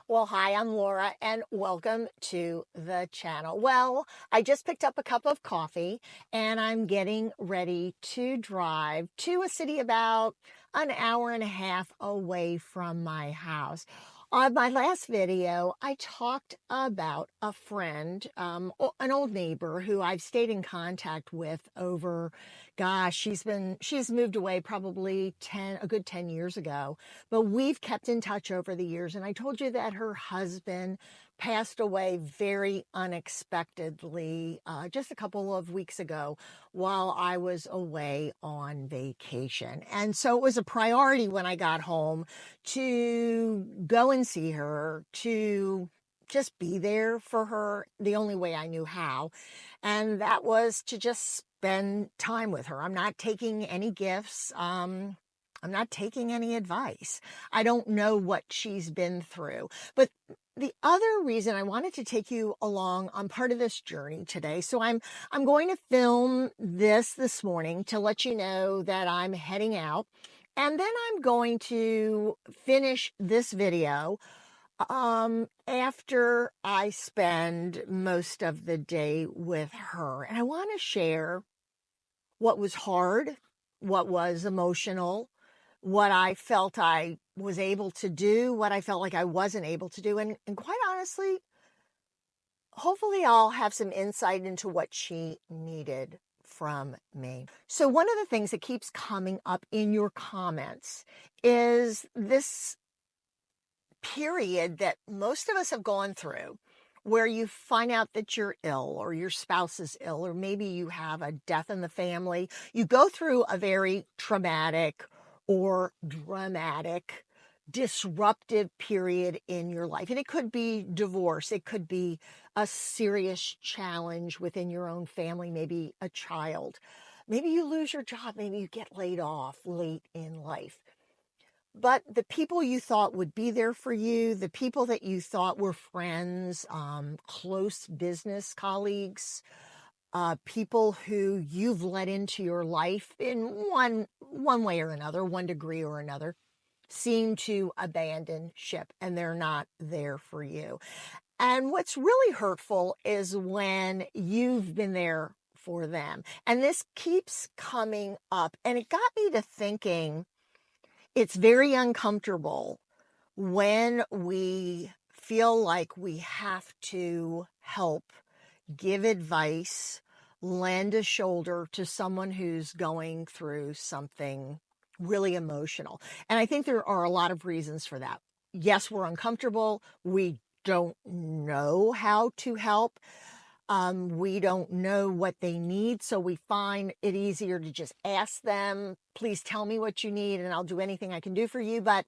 Well, hi, I'm Laura, and welcome to the channel. Well, I just picked up a cup of coffee, and I'm getting ready to drive to a city about an hour and a half away from my house. On my last video, I talked about a friend, an old neighbor who I've stayed in contact with over, gosh, she's moved away probably a good 10 years ago. But we've kept in touch over the years. And I told you that her husband passed away very unexpectedly just a couple of weeks ago while I was away on vacation. And so it was a priority when I got home to go and see her, to just be there for her the only way I knew how. And that was to just spend time with her. I'm not taking any gifts. I'm not taking any advice. I don't know what she's been through. But the other reason I wanted to take you along on part of this journey today, so I'm going to film this morning to let you know that I'm heading out. And then I'm going to finish this video after I spend most of the day with her. And I want to share what was hard, what was emotional, what I felt I was able to do, what I felt like I wasn't able to do. And quite honestly, hopefully I'll have some insight into what she needed from me. So one of the things that keeps coming up in your comments is this period that most of us have gone through where you find out that you're ill or your spouse is ill, or maybe you have a death in the family. You go through a very traumatic or dramatic, disruptive period in your life. And it could be divorce. It could be a serious challenge within your own family, maybe a child. Maybe you lose your job. Maybe you get laid off late in life. But the people you thought would be there for you, the people that you thought were friends, close business colleagues, people who you've let into your life in one way or another, one degree or another, seem to abandon ship and they're not there for you. And what's really hurtful is when you've been there for them. And this keeps coming up. And it got me to thinking, it's very uncomfortable when we feel like we have to help, give advice, lend a shoulder to someone who's going through something really emotional. And I think there are a lot of reasons for that. Yes, we're uncomfortable. We don't know how to help. We don't know what they need, so we find it easier to just ask them, please tell me what you need and I'll do anything I can do for you. But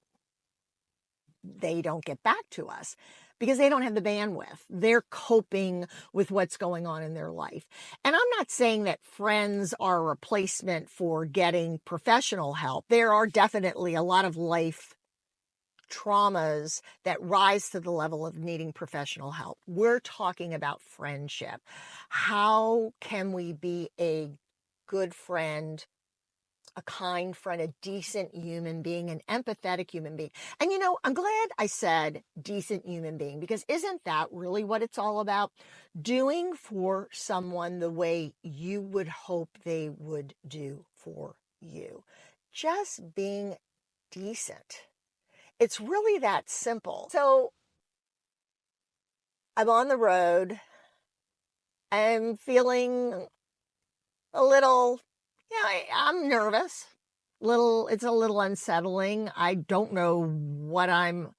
they don't get back to us because they don't have the bandwidth. They're coping with what's going on in their life. And I'm not saying that friends are a replacement for getting professional help. There are definitely a lot of life traumas that rise to the level of needing professional help. We're talking about friendship. How can we be a good friend, a kind friend, a decent human being, an empathetic human being? And I'm glad I said decent human being, because isn't that really what it's all about? Doing for someone the way you would hope they would do for you. Just being decent. It's really that simple. So I'm on the road. I'm feeling a little, I'm nervous. It's a little unsettling. I don't know what I'm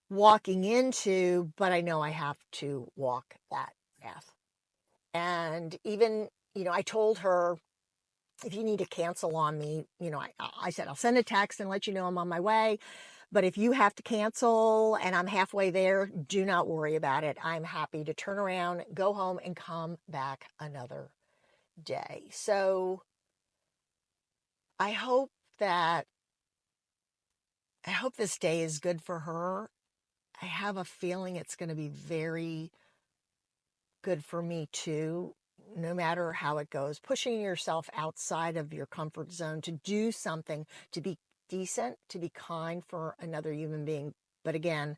walking into, but I know I have to walk that path. And even, I told her, if you need to cancel on me, I said, I'll send a text and let you know I'm on my way. But if you have to cancel and I'm halfway there, do not worry about it. I'm happy to turn around, go home, and come back another day. So I hope this day is good for her. I have a feeling it's going to be very good for me too, no matter how it goes. Pushing yourself outside of your comfort zone to do something, to be decent, to be kind for another human being. But again,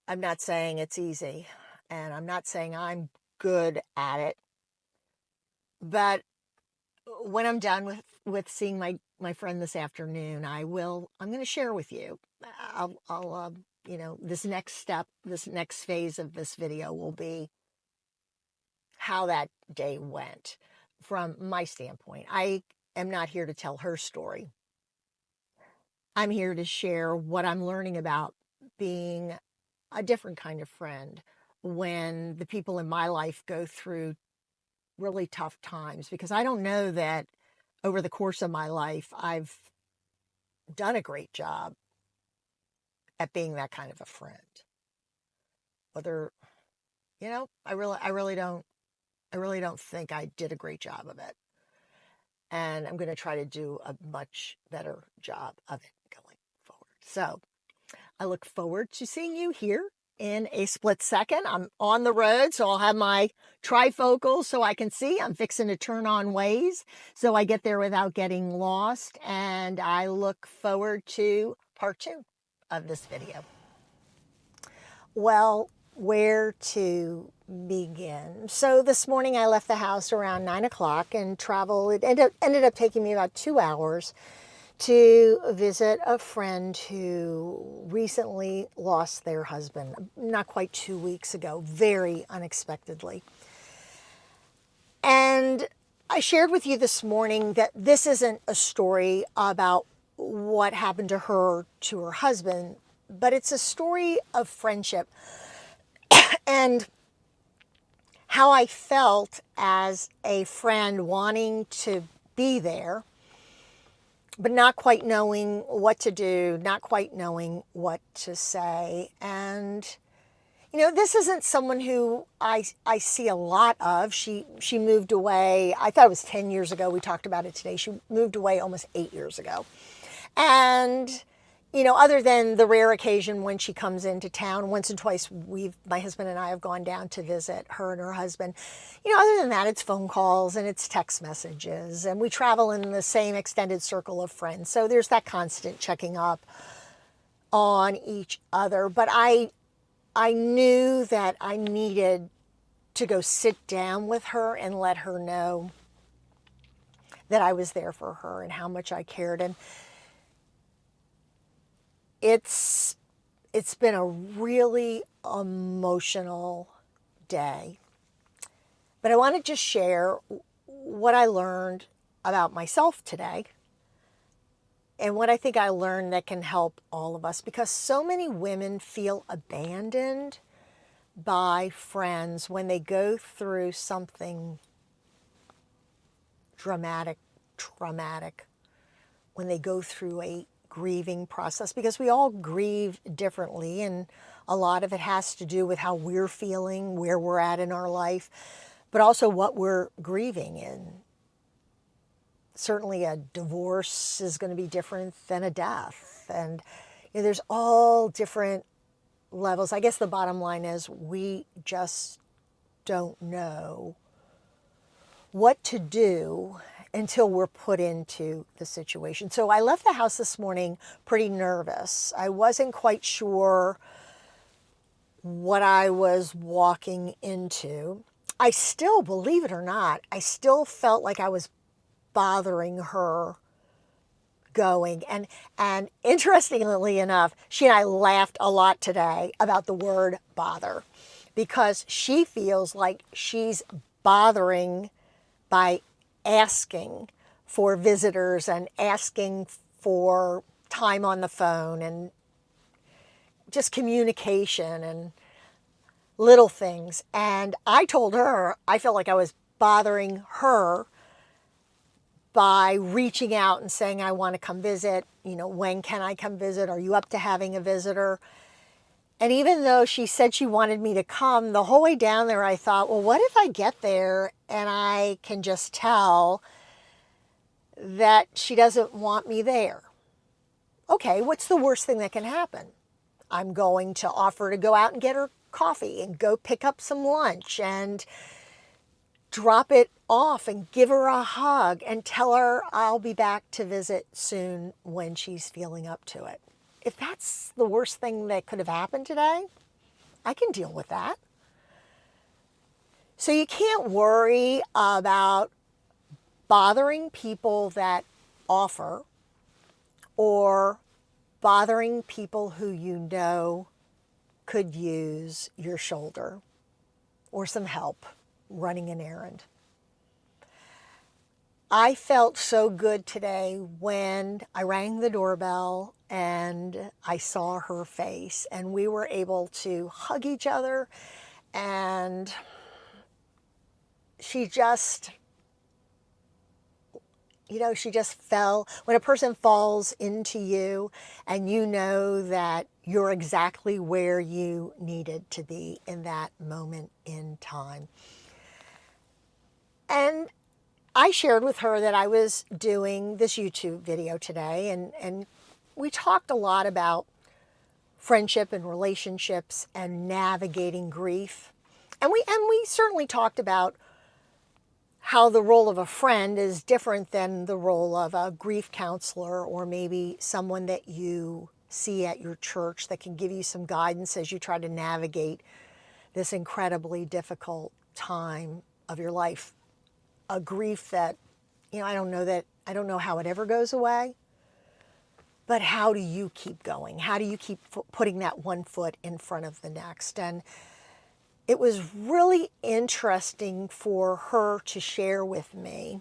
I'm not saying it's easy, and I'm not saying I'm good at it, but when I'm done with seeing my friend this afternoon, I'm going to share with you. I'll this next step, this next phase of this video will be how that day went from my standpoint. I am not here to tell her story. I'm here to share what I'm learning about being a different kind of friend when the people in my life go through really tough times, because I don't know that over the course of my life I've done a great job at being that kind of a friend. Whether, I really don't think I did a great job of it. And I'm going to try to do a much better job of it going forward. So I look forward to seeing you here in a split second. I'm on the road, so I'll have my trifocals so I can see. I'm fixing to turn on Waze so I get there without getting lost. And I look forward to part 2 of this video. Well, where to begin? So this morning I left the house around 9 o'clock and traveled. It ended up taking me about 2 hours to visit a friend who recently lost their husband, not quite 2 weeks ago, very unexpectedly. And I shared with you this morning that this isn't a story about what happened to her husband, but it's a story of friendship and how I felt as a friend wanting to be there, but not quite knowing what to do, not quite knowing what to say. And, this isn't someone who I see a lot of. She moved away, I thought it was 10 years ago. We talked about it today. She moved away almost 8 years ago. And, other than the rare occasion when she comes into town, once and twice my husband and I have gone down to visit her and her husband. Other than that, it's phone calls and it's text messages, and we travel in the same extended circle of friends. So there's that constant checking up on each other. But I knew that I needed to go sit down with her and let her know that I was there for her and how much I cared. And it's been a really emotional day. But I want to just share what I learned about myself today and what I think I learned that can help all of us, because so many women feel abandoned by friends when they go through something dramatic, traumatic, when they go through a grieving process, because we all grieve differently, and a lot of it has to do with how we're feeling, where we're at in our life, but also what we're grieving in. Certainly a divorce is going to be different than a death, and there's all different levels. I guess the bottom line is we just don't know what to do until we're put into the situation. So I left the house this morning pretty nervous. I wasn't quite sure what I was walking into. I still, believe it or not, I still felt like I was bothering her going. And interestingly enough, she and I laughed a lot today about the word bother, because she feels like she's bothering by asking for visitors and asking for time on the phone and just communication and little things. And I told her I felt like I was bothering her by reaching out and saying, I want to come visit. When can I come visit? Are you up to having a visitor? And even though she said she wanted me to come, the whole way down there, I thought, well, what if I get there and I can just tell that she doesn't want me there? Okay, what's the worst thing that can happen? I'm going to offer to go out and get her coffee and go pick up some lunch and drop it off and give her a hug and tell her I'll be back to visit soon when she's feeling up to it. If that's the worst thing that could have happened today, I can deal with that. So you can't worry about bothering people that offer or bothering people who you know could use your shoulder or some help running an errand. I felt so good today when I rang the doorbell and I saw her face and we were able to hug each other, and she just, she just fell. When a person falls into you and you know that you're exactly where you needed to be in that moment in time. And I shared with her that I was doing this YouTube video today, and we talked a lot about friendship and relationships and navigating grief. And we certainly talked about how the role of a friend is different than the role of a grief counselor or maybe someone that you see at your church that can give you some guidance as you try to navigate this incredibly difficult time of your life. A grief that, I don't know how it ever goes away, but how do you keep going? How do you keep putting that one foot in front of the next? And it was really interesting for her to share with me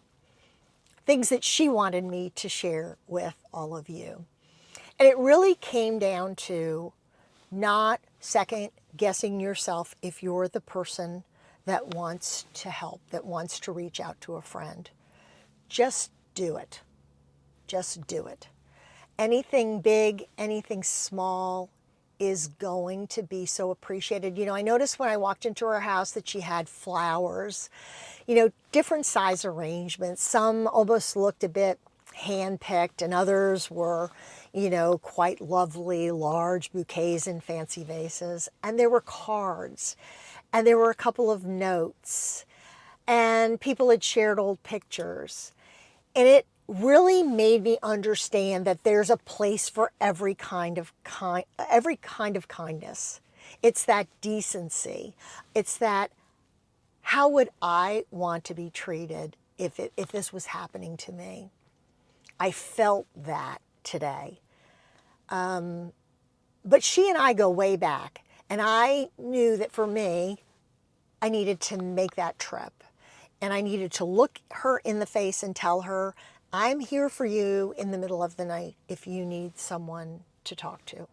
things that she wanted me to share with all of you. And it really came down to not second guessing yourself if you're the person that wants to help, that wants to reach out to a friend. Just do it. Just do it. Anything big, anything small is going to be so appreciated. I noticed when I walked into her house that she had flowers, different size arrangements. Some almost looked a bit hand-picked and others were, quite lovely, large bouquets in fancy vases. And there were cards and there were a couple of notes and people had shared old pictures. And it really made me understand that there's a place for every kind of kindness. It's that decency. It's that, how would I want to be treated if this was happening to me? I felt that today. But she and I go way back, and I knew that for me, I needed to make that trip. And I needed to look her in the face and tell her, I'm here for you in the middle of the night if you need someone to talk to.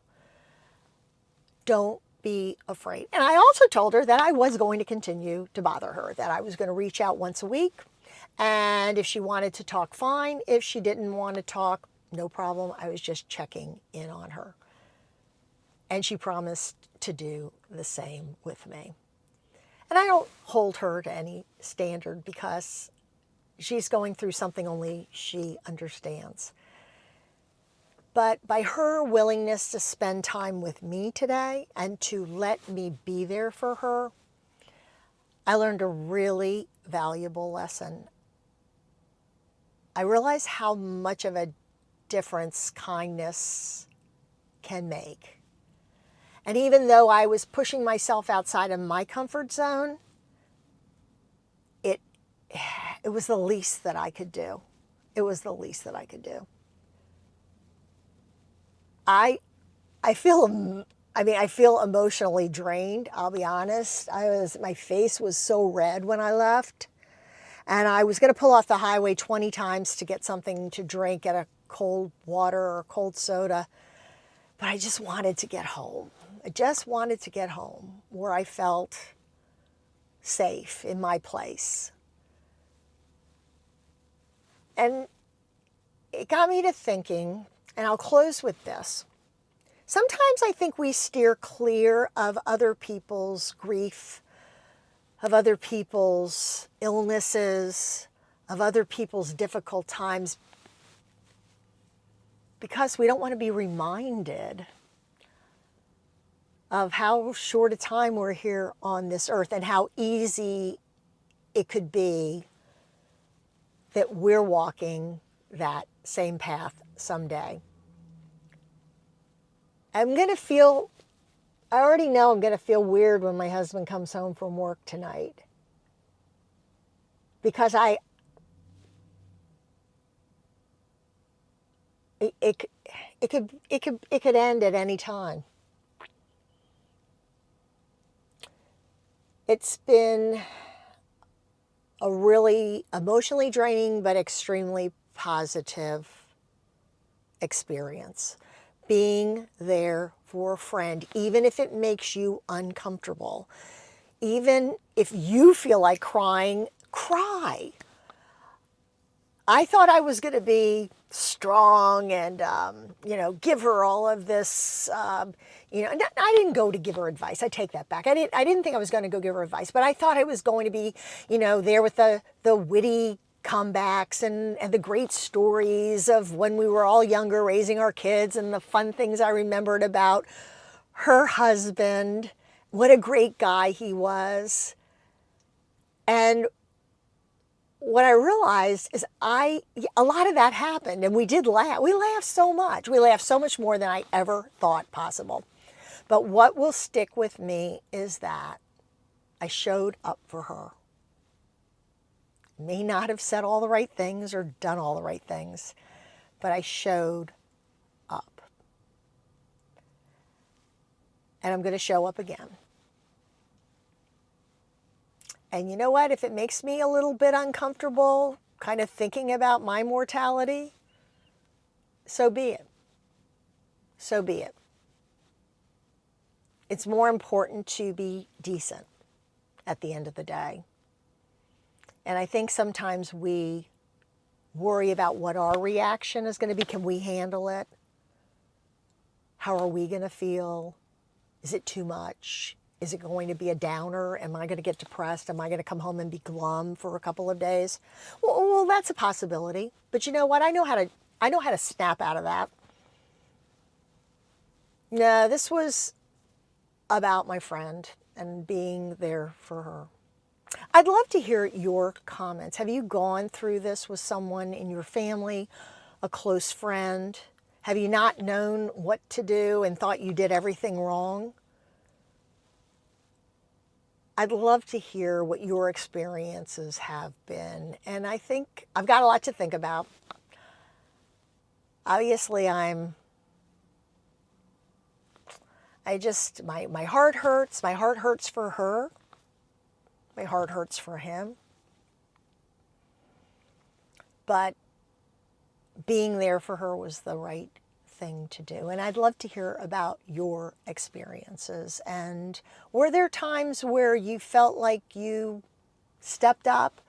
Don't be afraid. And I also told her that I was going to continue to bother her, that I was going to reach out once a week. And if she wanted to talk, fine. If she didn't want to talk, no problem. I was just checking in on her. And she promised to do the same with me. And I don't hold her to any standard because she's going through something only she understands. But by her willingness to spend time with me today and to let me be there for her, I learned a really valuable lesson. I realized how much of a difference kindness can make. And even though I was pushing myself outside of my comfort zone, it was the least that I could do. It was the least that I could do. I feel emotionally drained, I'll be honest. My face was so red when I left. And I was going to pull off the highway 20 times to get something to drink, get a cold water or cold soda. But I just wanted to get home. I just wanted to get home where I felt safe in my place. And it got me to thinking, and I'll close with this. Sometimes I think we steer clear of other people's grief, of other people's illnesses, of other people's difficult times because we don't want to be reminded of how short a time we're here on this earth and how easy it could be that we're walking that same path someday. I'm going to feel I already know I'm going to feel weird when my husband comes home from work tonight because it, it, it could end at any time. It's been a really emotionally draining but extremely positive experience. Being there for a friend, even if it makes you uncomfortable, even if you feel like crying, cry. I thought I was going to be strong and, give her all of this. I didn't go to give her advice. I take that back. I didn't think I was going to go give her advice, but I thought I was going to be, there with the witty comebacks and the great stories of when we were all younger, raising our kids, and the fun things I remembered about her husband. What a great guy he was. And what I realized is a lot of that happened, and we did laugh. We laughed so much. We laughed so much more than I ever thought possible. But what will stick with me is that I showed up for her. May not have said all the right things or done all the right things, but I showed up. And I'm going to show up again. And you know what? If it makes me a little bit uncomfortable, kind of thinking about my mortality, so be it. So be it. It's more important to be decent at the end of the day. And I think sometimes we worry about what our reaction is going to be. Can we handle it? How are we going to feel? Is it too much? Is it going to be a downer? Am I going to get depressed? Am I going to come home and be glum for a couple of days? Well, that's a possibility. But you know what? I know how to snap out of that. No, this was about my friend and being there for her. I'd love to hear your comments. Have you gone through this with someone in your family, a close friend? Have you not known what to do and thought you did everything wrong? I'd love to hear what your experiences have been. And I think I've got a lot to think about. Obviously, my heart hurts. My heart hurts for her. My heart hurts for him. But being there for her was the right thing to do. And I'd love to hear about your experiences. And were there times where you felt like you stepped up?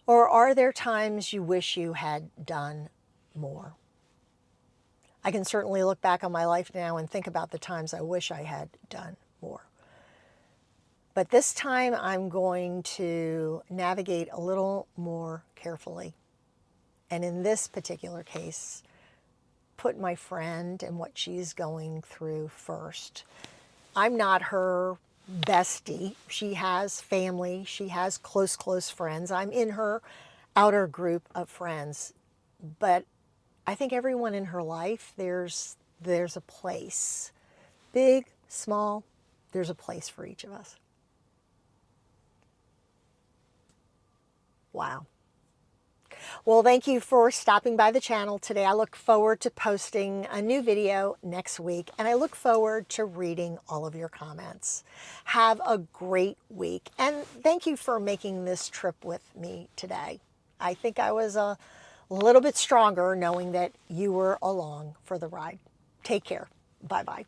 Or are there times you wish you had done more? I can certainly look back on my life now and think about the times I wish I had done more. But this time I'm going to navigate a little more carefully. And in this particular case, put my friend and what she's going through first. I'm not her bestie. She has family. She has close friends. I'm in her outer group of friends. But I think everyone in her life, there's a place. Big, small, there's a place for each of us. Wow. Well, thank you for stopping by the channel today. I look forward to posting a new video next week, and I look forward to reading all of your comments. Have a great week, and thank you for making this trip with me today. I think I was a little bit stronger knowing that you were along for the ride. Take care. Bye-bye.